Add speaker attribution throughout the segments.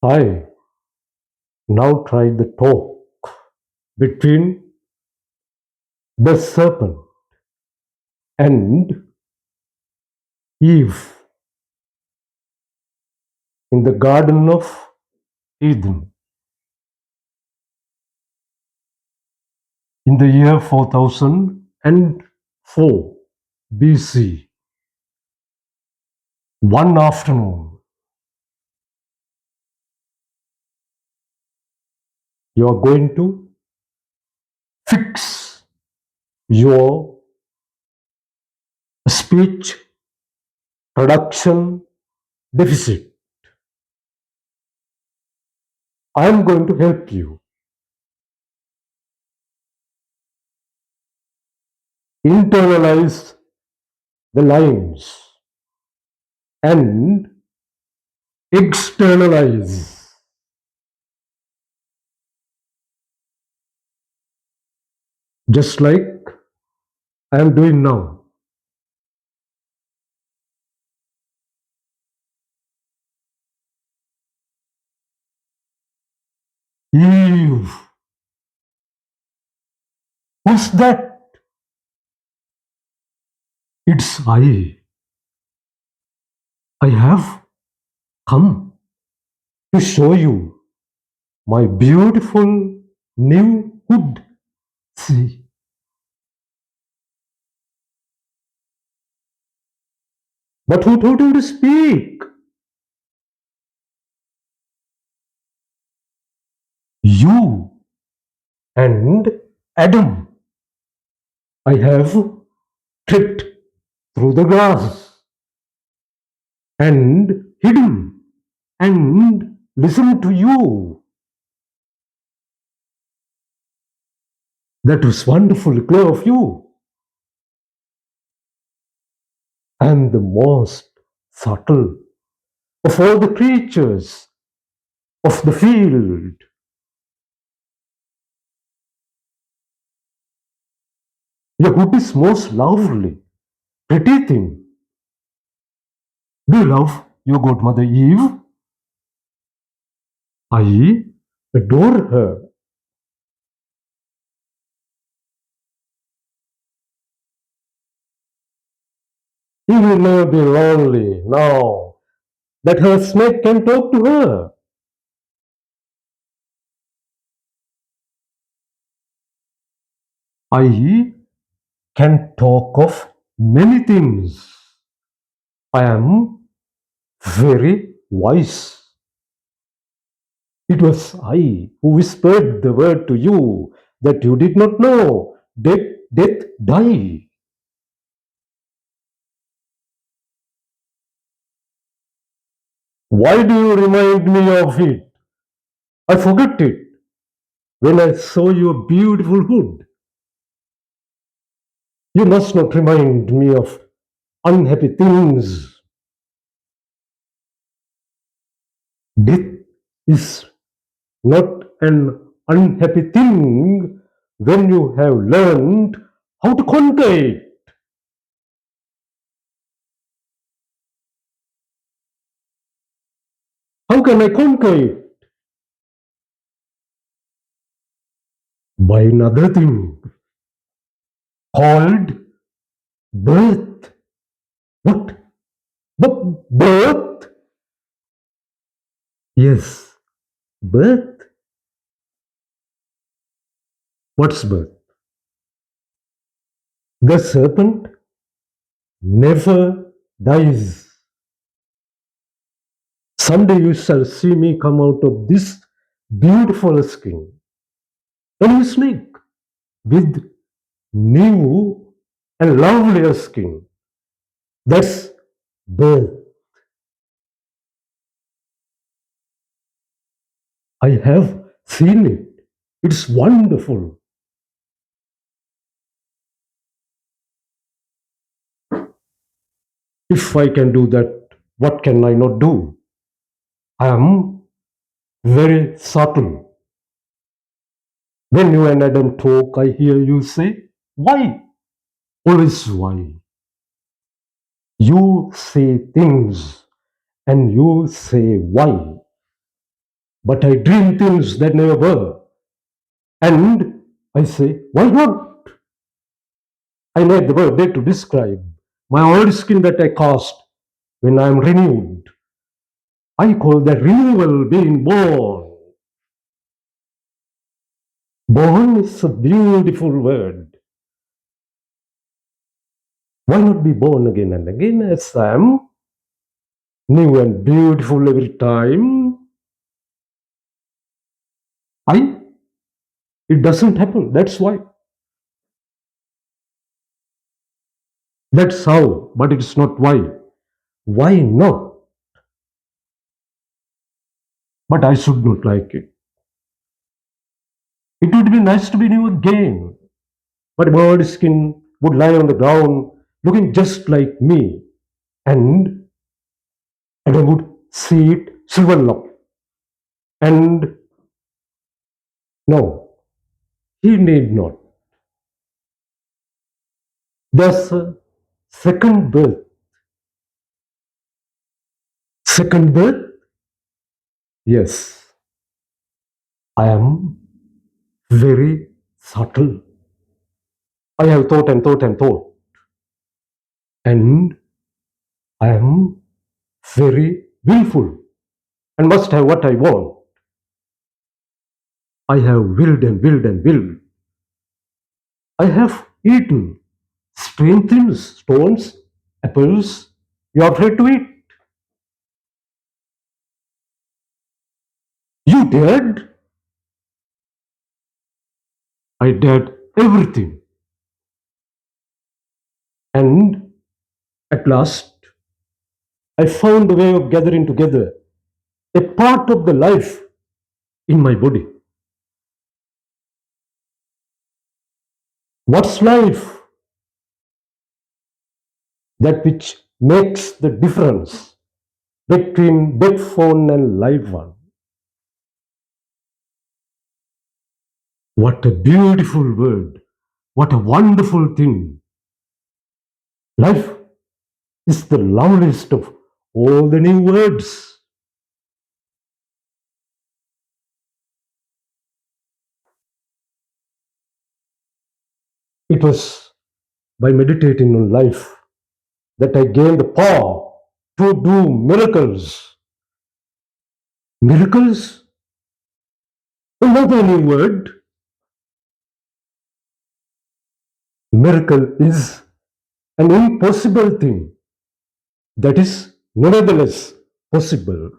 Speaker 1: Hi, now try the talk between the serpent and Eve in the Garden of Eden in the year 4004 BC. One afternoon, you are going to fix your speech production deficit. I am going to help you internalize the lines and externalize, just like I am doing now. Eve, what's that? It's I. I have come to show you my beautiful new hood. See, but who told you to speak? You and Adam. I have tripped through the grass and hidden and listened to you. That was wonderfully clear of you. And the most subtle of all the creatures of the field. Your hood is most lovely, pretty thing. Do you love your godmother Eve? I adore her. He will never be lonely now that her snake can talk to her. I can talk of many things. I am very wise. It was I who whispered the word to you that you did not know. Death, die. Why do you remind me of it? I forgot it when I saw your beautiful hood. You must not remind me of unhappy things. Death is not an unhappy thing when you have learned how to conquer it. How can I conquer it? By another thing called birth. What? Birth? Yes, birth. What's birth? The serpent never dies. Someday you shall see me come out of this beautiful skin. A new snake with new and lovelier skin. That's birth. I have seen it. It's wonderful. If I can do that, what can I not do? I am very subtle. When you and Adam talk, I hear you say, why? Always why? You say things and you say why. but I dream things that never were. And I say, why not? I need the word there to describe my old skin that I cast when I am renewed. I call that renewal being born. Born is a beautiful word. Why not be born again and again as I am, new and beautiful every time? I It doesn't happen. That's why. That's how, but it's not why. Why not? But I should not like it. It would be nice to be new again. But bird skin would lie on the ground looking just like me. And, and I would see it shrivel up. And no, he need not. There's a second birth. Second birth? Yes, I am very subtle. I have thought and thought and thought. And I am very willful and must have what I want. I have willed and willed and willed. I have eaten strange things, stones, apples. You are afraid to eat. You dared. I dared everything. And at last, I found a way of gathering together a part of the life in my body. What's life? That which makes the difference between dead phone and live one. What a beautiful word. What a wonderful thing. Life is the loveliest of all the new words. It was by meditating on life that I gained the power to do miracles. Miracles? Another new word. Miracle is an impossible thing that is nevertheless possible.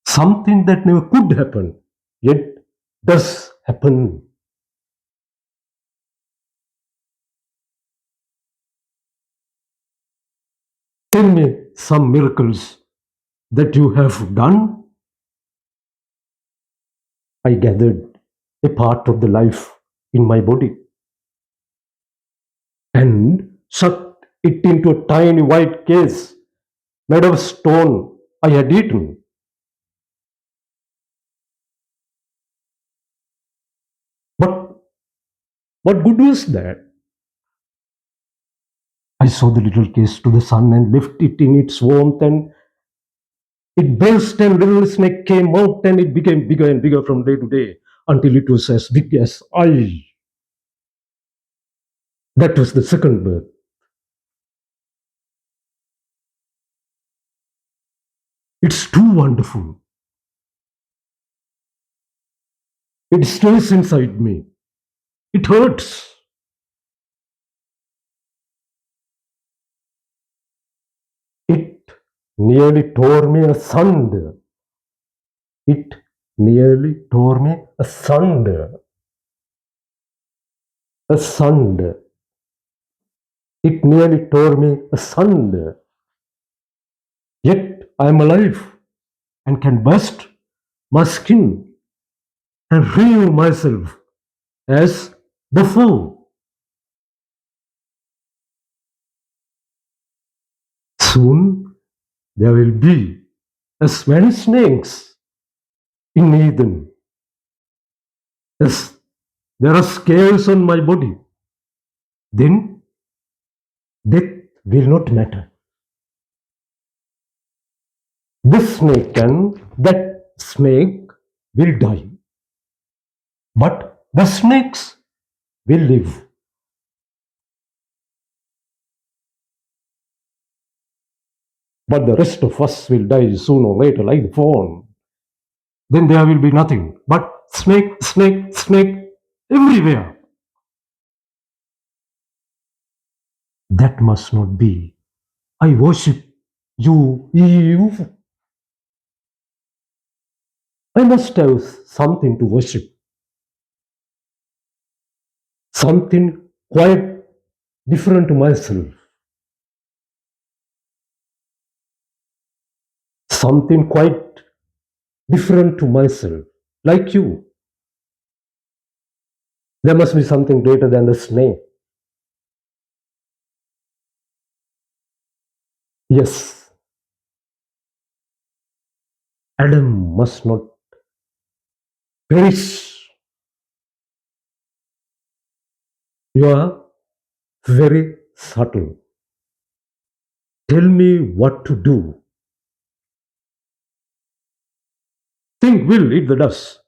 Speaker 1: Something that never could happen, yet does happen. Tell me some miracles that you have done. I gathered a part of the life in my body and sucked it into a tiny white case made of stone I had eaten. But what good was that? I saw the little case to the sun and left it in its warmth, and it burst, and little snake came out, and it became bigger and bigger from day to day until it was as big as I. That was the second birth. It's too wonderful. It stays inside me. It hurts. It nearly tore me asunder. It nearly tore me asunder. Asunder. It nearly tore me asunder. Yet I am alive and can burst my skin and renew myself as before. Soon there will be as many snakes in Eden as there are scales on my body. Then death will not matter. This snake and that snake will die, but the snakes will live. But the rest of us will die sooner or later, like the fawn. Then there will be nothing but snake, snake, snake everywhere. That must not be. I worship you, Eve. I must have something to worship, something quite different to myself, something quite different to myself, like you. There must be something greater than the snake. Yes, Adam must not perish. You are very subtle. Tell me what to do. Think will eat the dust.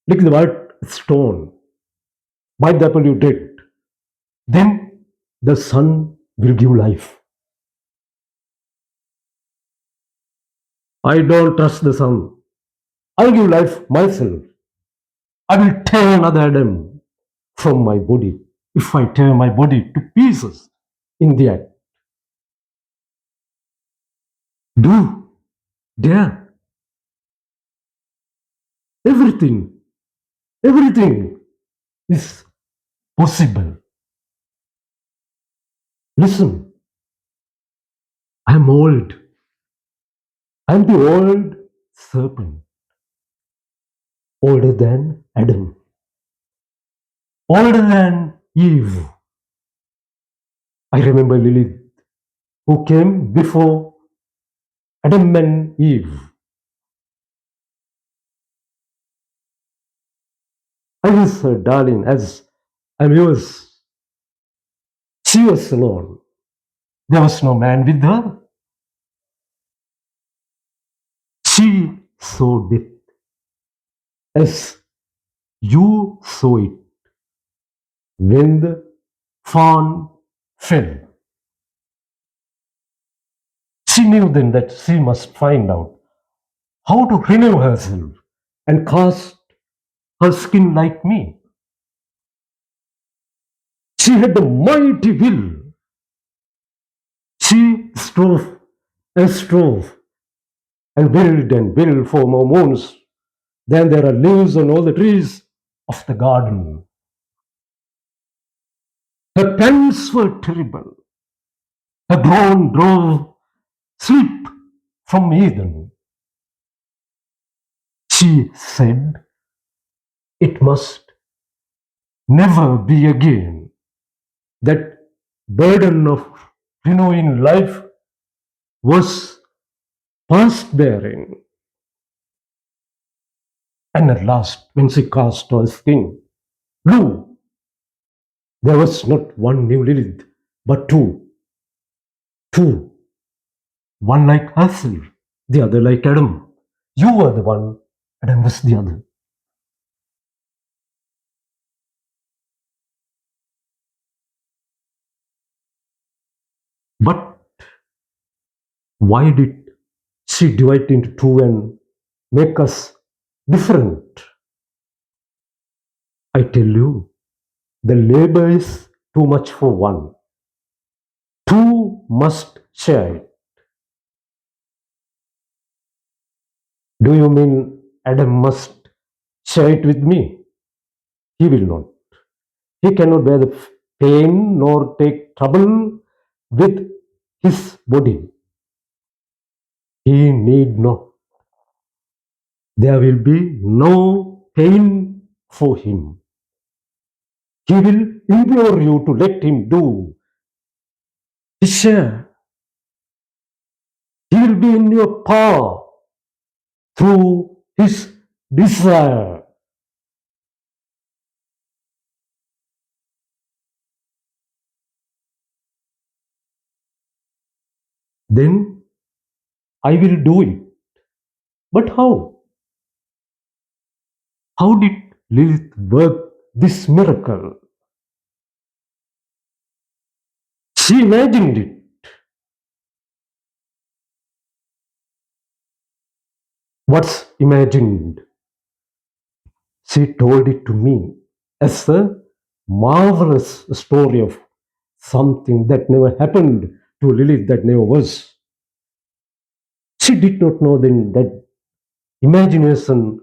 Speaker 1: Lick the white stone. Bite the apple you did. Then the sun will give life. I don't trust the sun. I'll give life myself. I will tear another Adam from my body if I tear my body to pieces in the act. Do, dare, everything, everything is possible. Listen, I'm old. I'm the old serpent, older than Adam, older than Eve. I remember Lilith, who came before Adam and Eve. I was her darling, as I'm yours. She was alone. There was no man with her. She saw death as you saw it when the fawn fell. She knew then that she must find out how to renew herself and cast her skin like me. She had the mighty will. She strove and willed for more moons than there are leaves on all the trees of the garden. Her pangs were terrible. Her groan drove sleep from Eden. She said, it must never be again. That burden of renewing life was past bearing. And at last, when she cast her skin, blue, there was not one new Lilith, but two. Two. One like herself, the other like Adam. You were the one, Adam was the other. But why did she divide into two and make us different? I tell you, the labor is too much for one. Two must share it. Do you mean Adam must share it with me? He will not. He cannot bear the pain nor take trouble with his body. He need not. There will be no pain for him. He will implore you to let him do his share. He will be in your power through his desire. Then I will do it. But how? How did Lilith work this miracle? She imagined it. What's imagined? She told it to me as a marvelous story of something that never happened to Lilith, that never was. She did not know then that imagination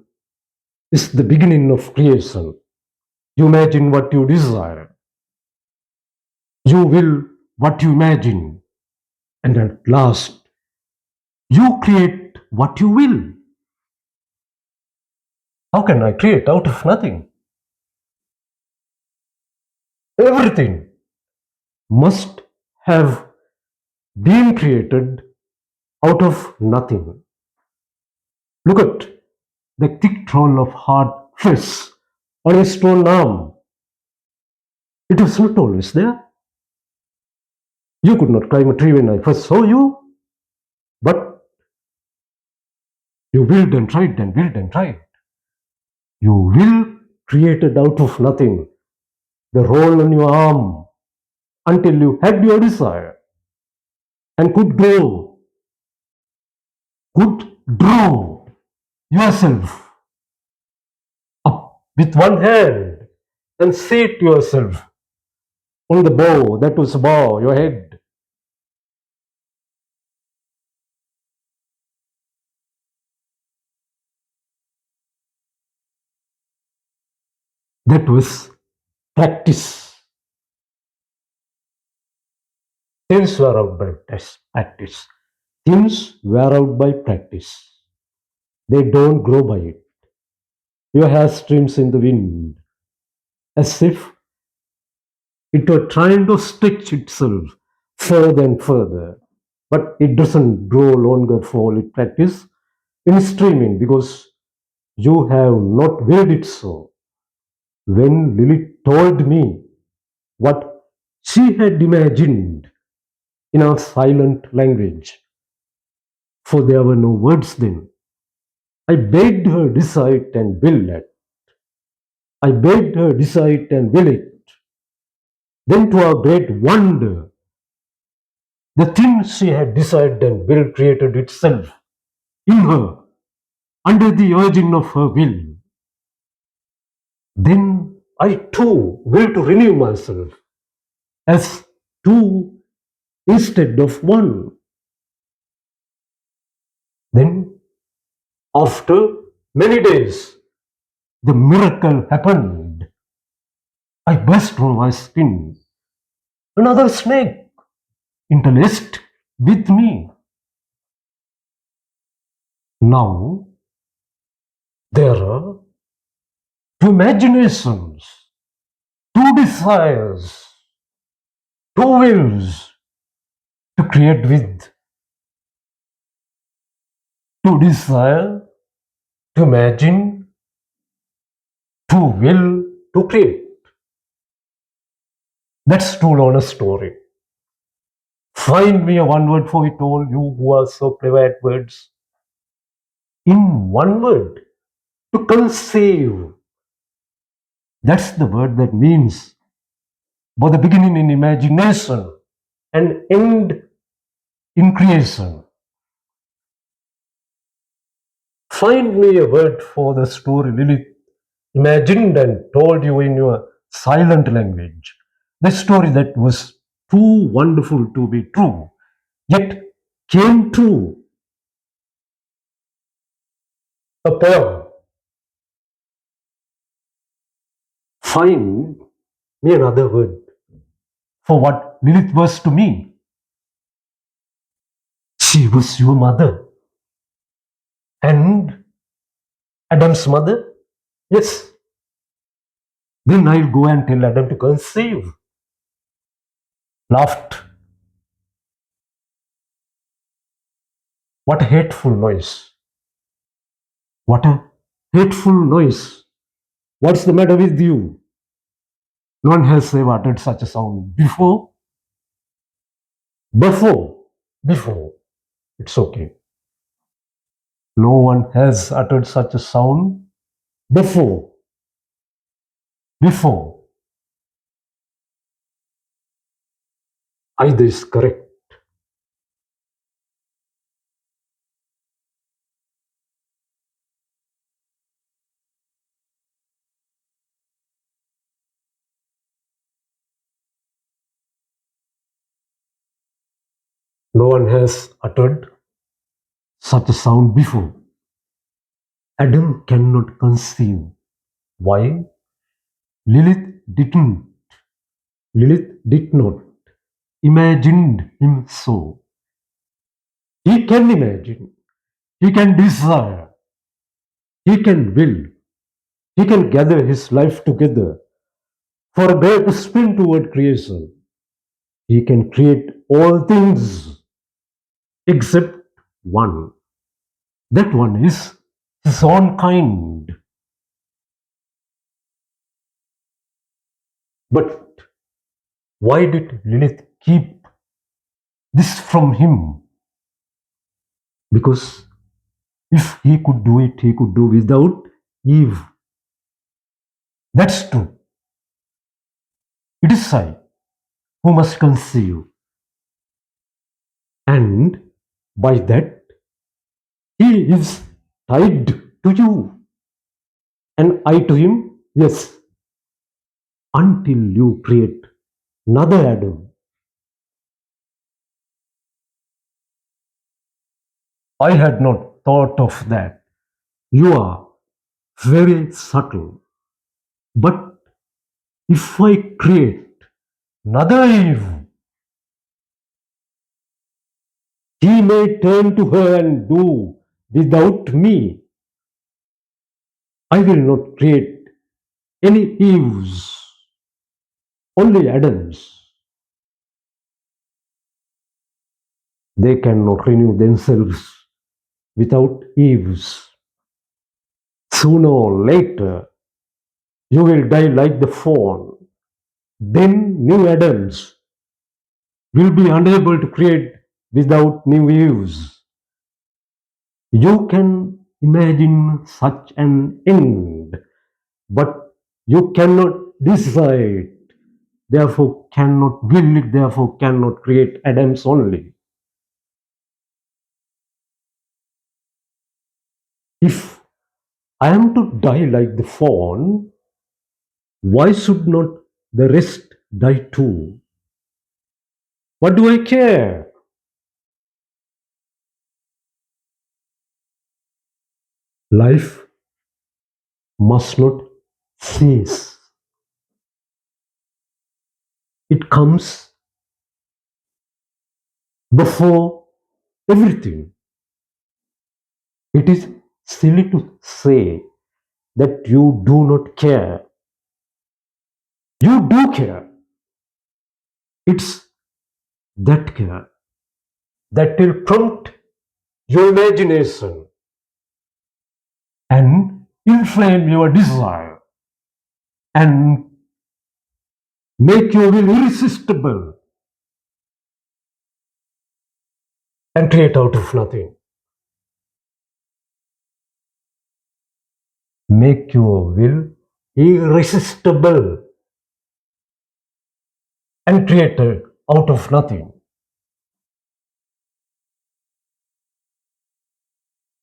Speaker 1: is the beginning of creation. You imagine what you desire. You will what you imagine. And at last, you create what you will. How can I create out of nothing? Everything must have been created out of nothing. Look at the thick roll of hard flesh on a stone arm. It was not always there. You could not climb a tree when I first saw you, but you willed and tried and willed and tried. You will created out of nothing the roll on your arm until you had your desire and could draw yourself up with one hand and seat yourself on the bow that was above your head. That was practice. Things were out by practice. Things were out by practice. They don't grow by it. Your hair streams in the wind as if it were trying to stretch itself further and further. But it doesn't grow longer for all it practice in streaming because you have not willed it so. When Lily told me what she had imagined in our silent language, for there were no words then, I begged her decide and will it. I begged her decide and will it. Then to our great wonder, the thing she had decided and will created itself in her under the urging of her will. Then I too will to renew myself as two instead of one. Then, after many days, the miracle happened. I burst from my skin. Another snake interlaced with me. Now, there are two imaginations, two desires, two wills to create with, to desire, to imagine, to will, to create. That's too long a story. Find me a one word for it all, you who are so clever at words. In one word, to conceive. That's the word that means both the beginning in imagination and end in creation. Find me a word for the story Lilith imagined and told you in your silent language. The story that was too wonderful to be true, yet came true. A poem. Find me another word for what Lilith was to me. She was your mother. And Adam's mother? Yes. Then I'll go and tell Adam to conceive. Laughed. What a hateful noise. What a hateful noise. What's the matter with you? No one has ever uttered such a sound before. Before. It's okay. No one has uttered such a sound before, before. Either is correct. No one has uttered such a sound before. Adam cannot conceive. Why? Lilith didn't. Lilith did not imagine him so. He can imagine. He can desire. He can will. He can gather his life together for a great spin toward creation. He can create all things except one. That one is his own kind. But why did Lilith keep this from him? Because if he could do it, he could do without Eve. That's true. It is I who must conceive. And by that, he is tied to you. And I to him, yes, until you create another Adam. I had not thought of that. You are very subtle. But if I create another Eve, he may turn to her and do without me. I will not create any Eves, only Adams. They cannot renew themselves without Eves. Sooner or later, you will die like the fawn. Then new Adams will be unable to create without new Eves. You can imagine such an end, but you cannot decide, therefore cannot will it, therefore cannot create Adams only. If I am to die like the fawn, why should not the rest die too? What do I care? Life must not cease. It comes before everything. It is silly to say that you do not care. You do care. It's that care that will prompt your imagination and inflame your desire and make your will irresistible and create out of nothing. Make your will irresistible and create out of nothing.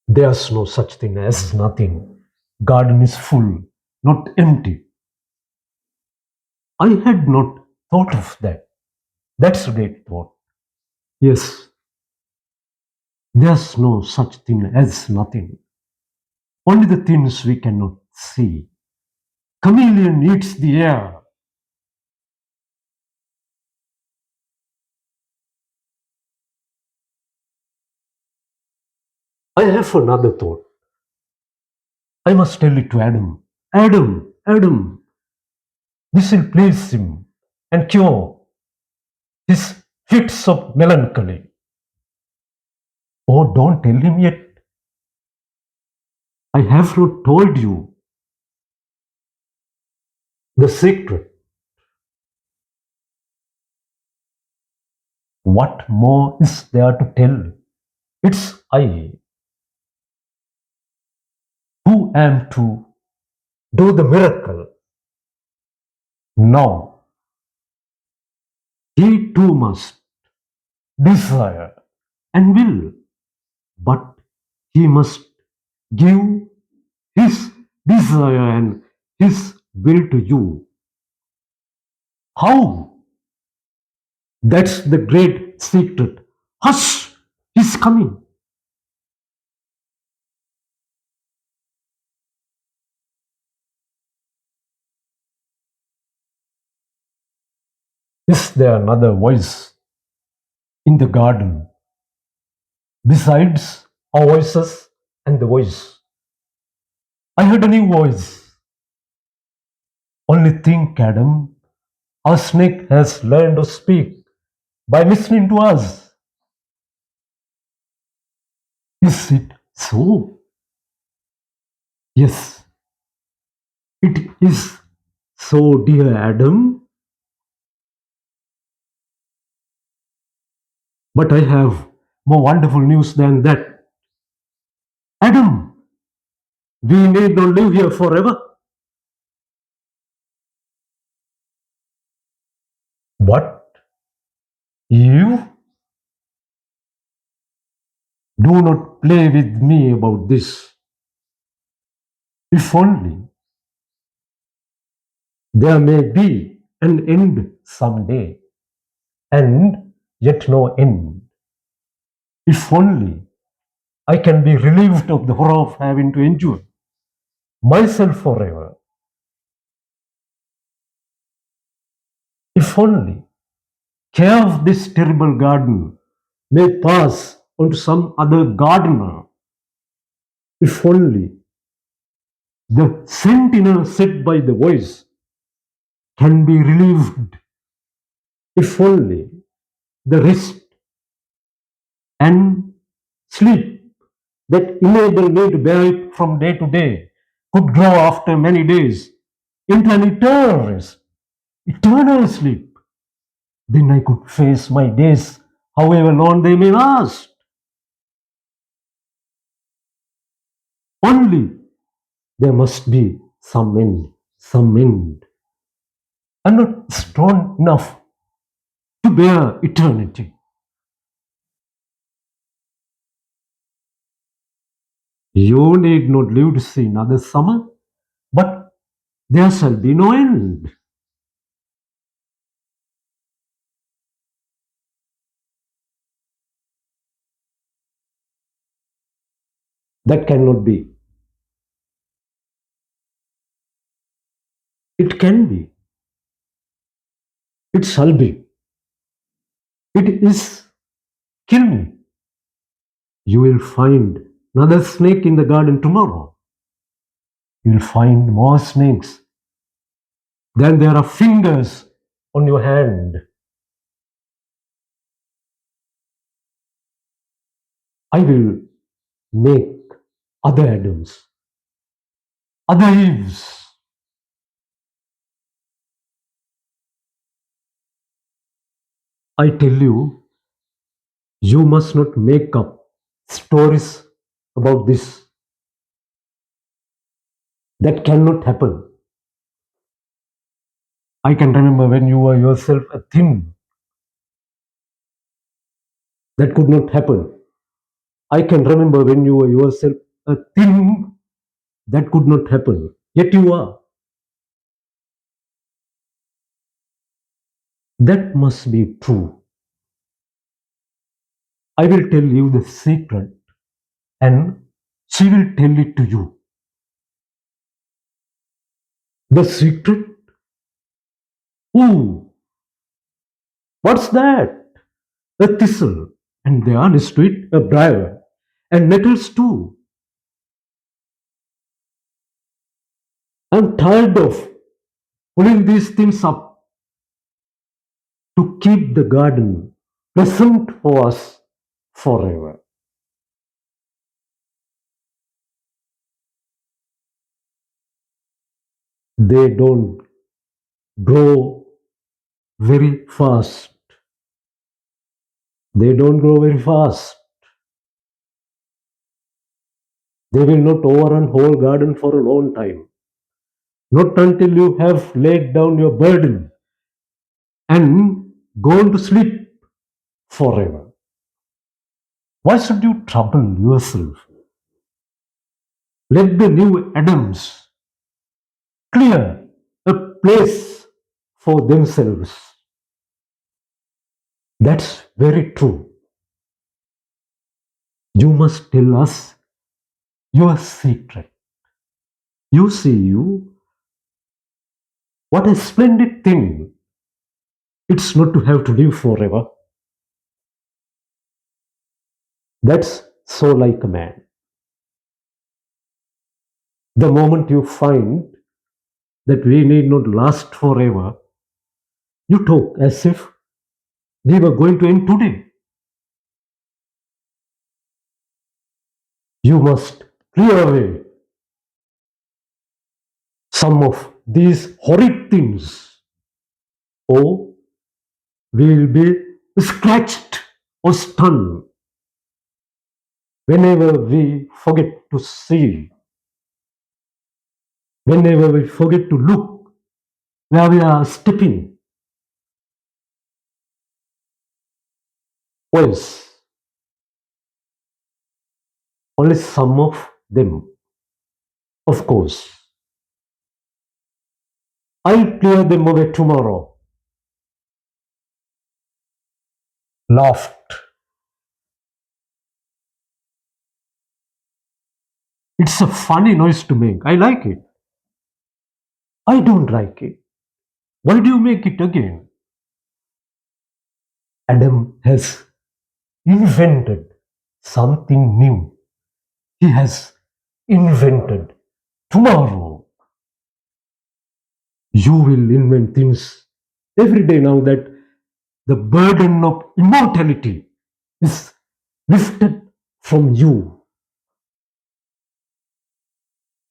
Speaker 1: There's no such thing as nothing. Garden is full, not empty. I had not thought of that. That's a great thought. Yes, there's no such thing as nothing. Only the things we cannot see. Chameleon eats the air. I have another thought. I must tell it to Adam. Adam, Adam, this will please him and cure his fits of melancholy. Oh, don't tell him yet. I have not told you the secret. What more is there to tell? It's I who am to do the miracle. Now, he too must desire and will, but he must give his desire and his will to you. How? That's the great secret. Hush! He's coming. Is there another voice in the garden besides our voices and the voice? I heard a new voice. Only think, Adam, our snake has learned to speak by listening to us. Is it so? Yes, it is so, dear Adam. But I have more wonderful news than that. Adam, we need not live here forever. What? You? Do not play with me about this. If only there may be an end someday, and yet no end. If only I can be relieved of the horror of having to endure myself forever. If only care of this terrible garden may pass on to some other gardener. If only the sentinel set by the voice can be relieved. If only the rest and sleep that enable me to bear it from day to day could grow after many days into an eternal rest, eternal sleep. Then I could face my days, however long they may last. Only there must be some end, some end. I'm not strong enough to bear eternity. You need not live to see another summer, but there shall be no end. That cannot be. It can be. It shall be. It is. Kill me. You will find another snake in the garden tomorrow. You will find more snakes. Then there are fingers on your hand. I will make other Adams, other Eves. I tell you, you must not make up stories about this. That cannot happen. I can remember when you were yourself a thin. That could not happen. I can remember when you were yourself a thin. That could not happen. Yet you are. That must be true. I will tell you the secret and she will tell it to you. The secret? Ooh, what's that? A thistle, and there next to it a briar, and nettles too. I'm tired of pulling these things up to keep the garden pleasant for us forever. They don't grow very fast. They don't grow very fast. They will not overrun whole garden for a long time. not until you have laid down your burden and gone to sleep forever. Why should you trouble yourself? Let the new Adams clear a place for themselves. That's very true. You must tell us your secret. You see, what a splendid thing it's not to have to live forever. That's so like a man. The moment you find that we need not last forever, you talk as if we were going to end today. You must clear away some of these horrid things, or we will be scratched or stunned whenever we forget to see, whenever we forget to look where we are stepping. Yes, only some of them, of course. I'll clear them away tomorrow. Laughed. It's a funny noise to make. I like it. I don't like it. Why do you make it again? Adam has invented something new. He has invented tomorrow. You will invent things every day now that the burden of immortality is lifted from you.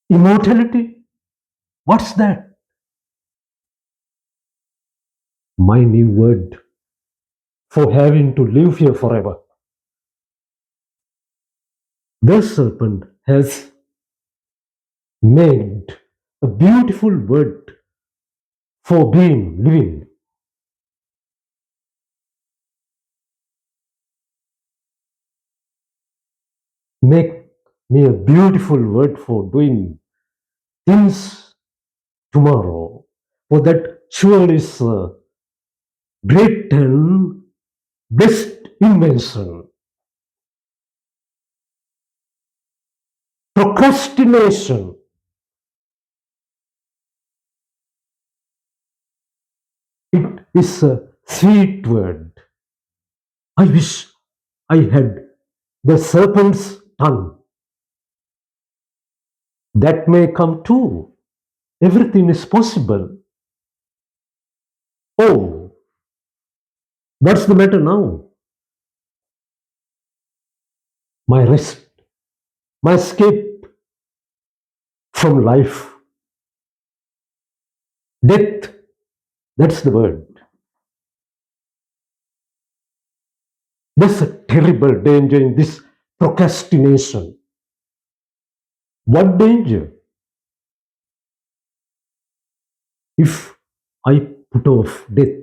Speaker 1: Immortality? What's that? My new word for having to live here forever. The serpent has made a beautiful word for being living. Make me a beautiful word for doing things tomorrow. For that surely is a great and best invention. Procrastination. It is a sweet word. I wish I had the serpent's tongue. That may come too. Everything is possible. Oh, what's the matter now? My rest, my escape from life. Death, that's the word. There's a terrible danger in this procrastination. What danger? If I put off death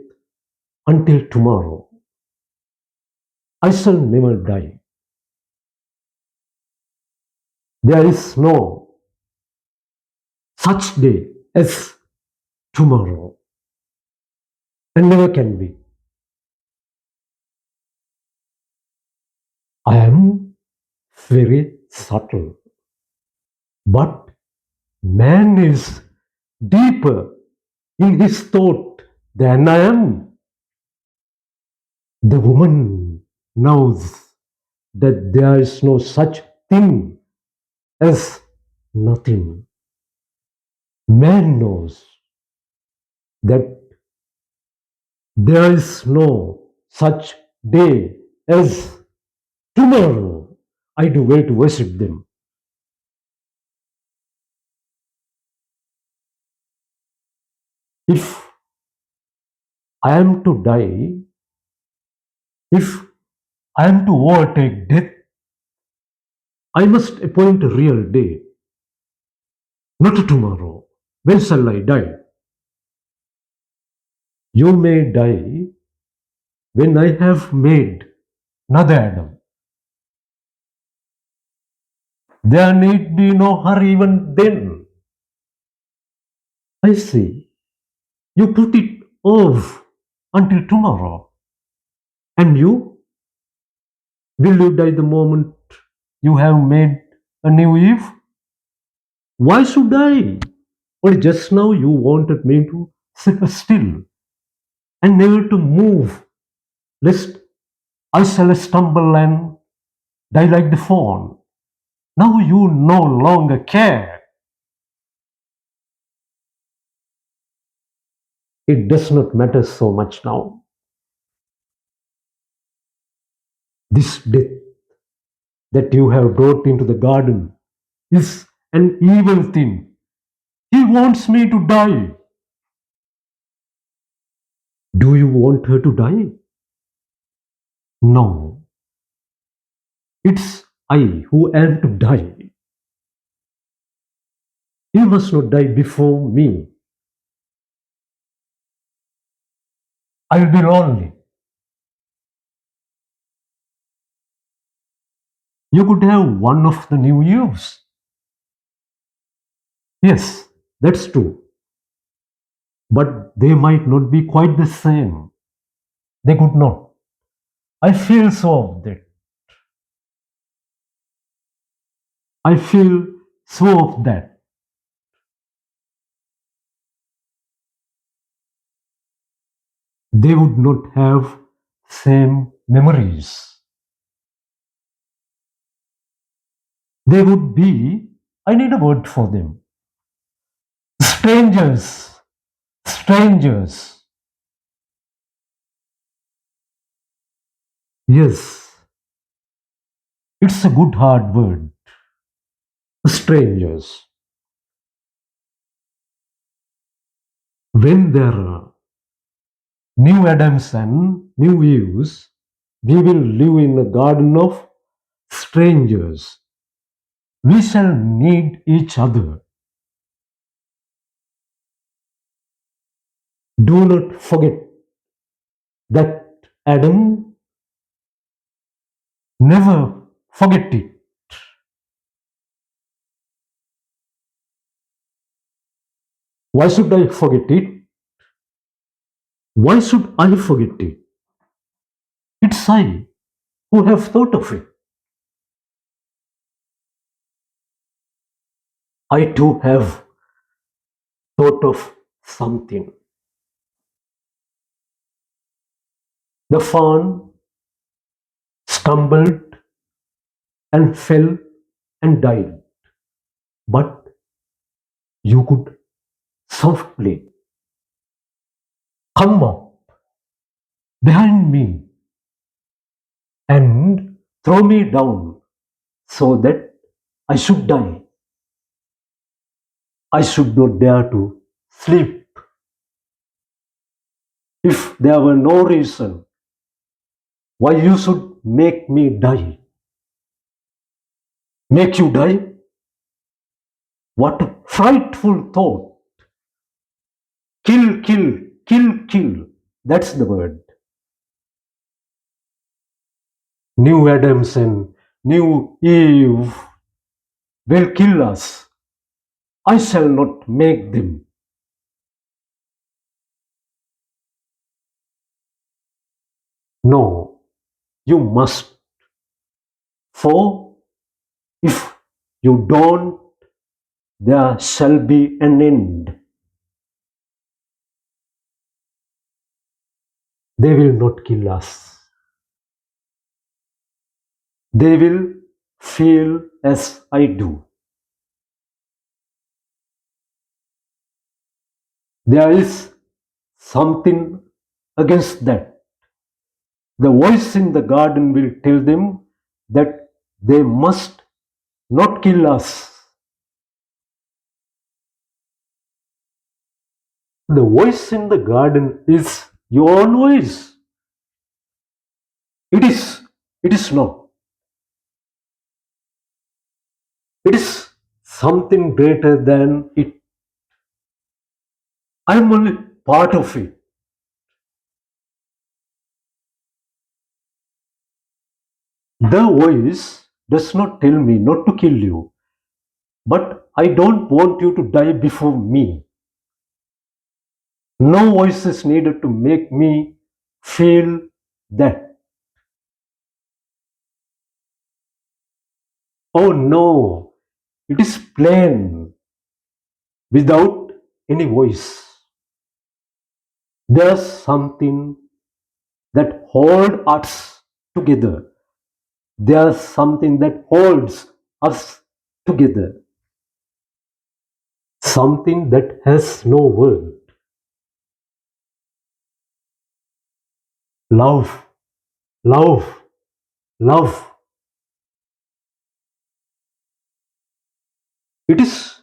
Speaker 1: until tomorrow, I shall never die. There is no such day as tomorrow, and never can be. I am very subtle, but man is deeper in his thought than I am. The woman knows that there is no such thing as nothing. Man knows that there is no such day as tomorrow. I do well to worship them. If I am to die, if I am to overtake death, I must appoint a real day, not tomorrow. When shall I die? You may die when I have made another Adam. There need be no hurry even then. I see. You put it off until tomorrow. And you? Will you die the moment you have made a new Eve? Why should I? Only just now you wanted me to sit still and never to move, lest I shall stumble and die like the fawn. Now you no longer care. It does not matter so much now. This death that you have brought into the garden is an evil thing. He wants me to die. Do you want her to die? No, it's I who am to die. You must not die before me. I will be lonely. You could have one of the new years. Yes, that's true. But they might not be quite the same. They could not. I feel so of that. I feel so of that. They would not have same memories. They would be, I need a word for them. Strangers. Strangers. Yes, it's a good hard word. Strangers. When there are new Adams and new Eves, we will live in a garden of strangers. We shall need each other. Do not forget that Adam, never forget it. Why should I forget it? Why should I forget it? It's I who have thought of it. I too have thought of something. The fawn stumbled and fell and died. But you could softly come up behind me and throw me down so that I should die. I should not dare to sleep. If there were no reason why you should make me die, make you die? What a frightful thought. Kill, kill, kill, kill. That's the word. New Adams and new Eve will kill us. I shall not make them. No, you must. For if you don't, there shall be an end. They will not kill us. They will feel as I do. There is something against that. The voice in the garden will tell them that they must not kill us. The voice in the garden is your own voice. It is. It is not. It is something greater than it. I'm only part of it. The voice does not tell me not to kill you, but I don't want you to die before me. No voice is needed to make me feel that. Oh no, it is plain without any voice. There's something that holds us together. There's something that holds us together. Something that has no word. Love, love, love. It is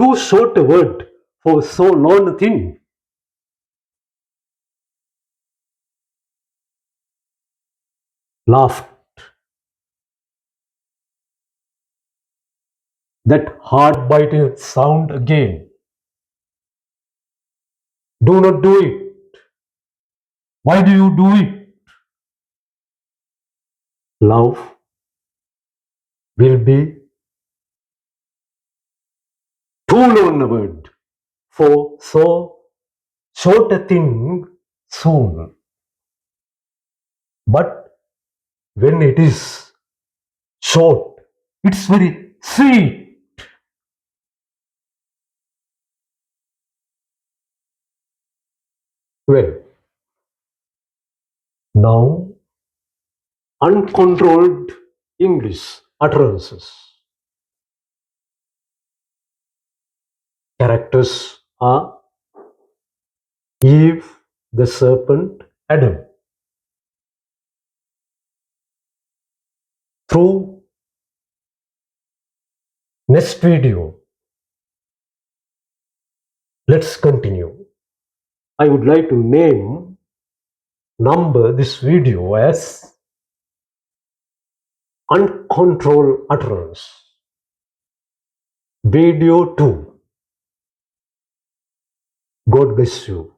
Speaker 1: too short a word for so long a thing. Laugh. That heart biting sound again. Do not do it. Why do you do it? Love will be too long a word for so short a thing soon. But when it is short, it's very sweet. Well, now uncontrolled English utterances. Characters are Eve, the serpent, Adam. Through next video, let's continue. I would like to number this video as Uncontrolled Utterance. Video 2. God bless you.